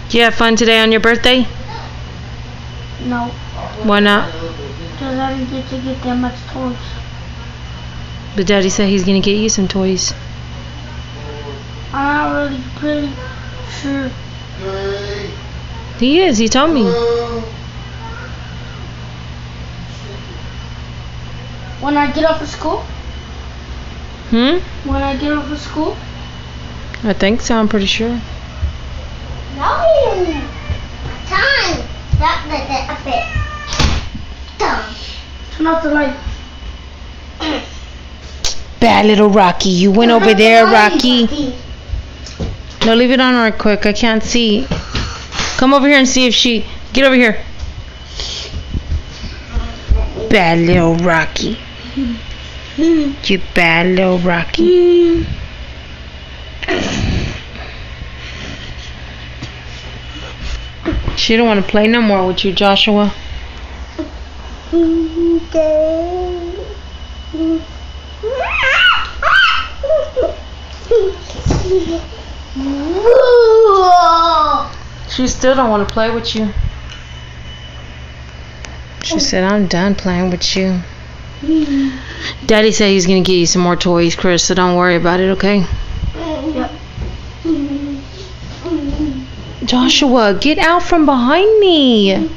Do you have fun today on your birthday? No. Why not? Because I didn't get to get that much toys. But Daddy said he's gonna get you some toys. I'm not really pretty sure. He is. He told me. When I get off of school? When I get off of school? I think so. I'm pretty sure. No. Time. Stop that bit. Turn off the light. Bad little Rocky. You went over there, Rocky. No, leave it on right quick. I can't see. Come over here and see if she... Get over here. Bad little Rocky. You bad little Rocky. She don't want to play no more with you, Joshua. She still don't want to play with you. She said, I'm done playing with you. Daddy said he's going to get you some more toys, Chris, so don't worry about it, okay? Yep. Joshua, get out from behind me.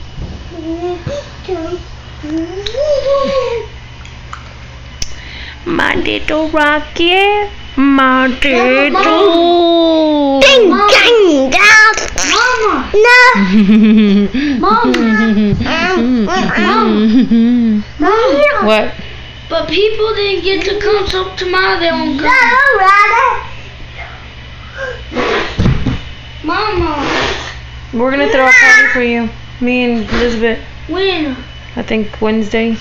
My little Rocky. My little... Mama. No. Mama. What? But people didn't get to come, so tomorrow they won't come. Mama. We're going to throw a party for you. Me and Elizabeth. When? I think Wednesday.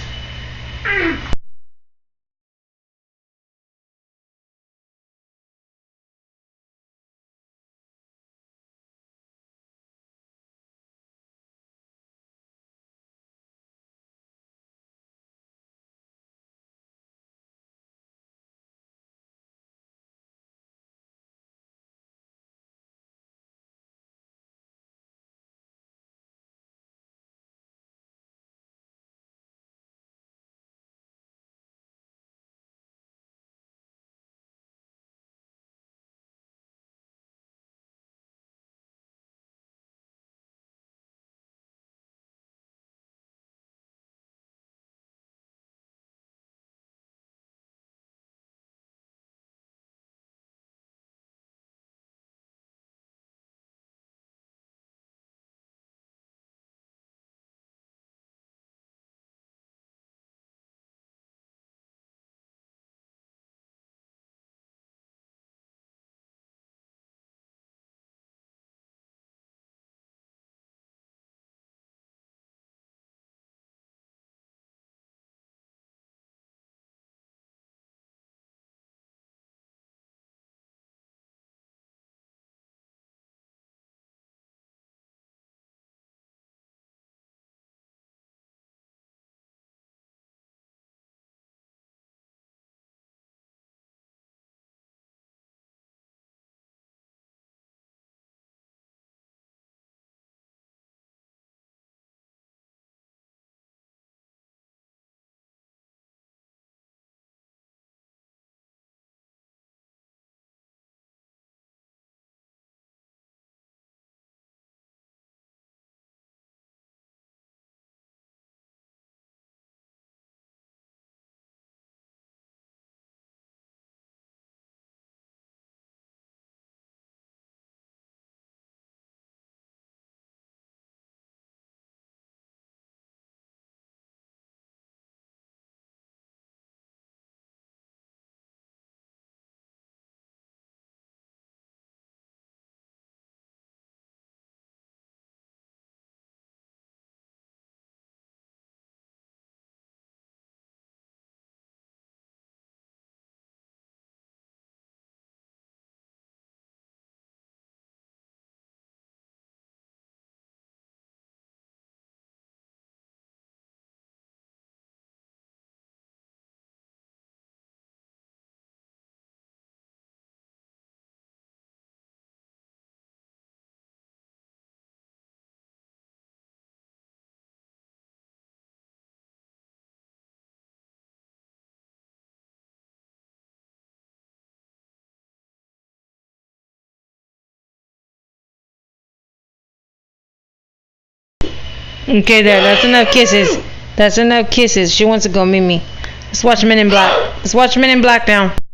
Okay, there. That's enough kisses. That's enough kisses. She wants to go, Mimi. Let's watch Men in Black. Let's watch Men in Black now.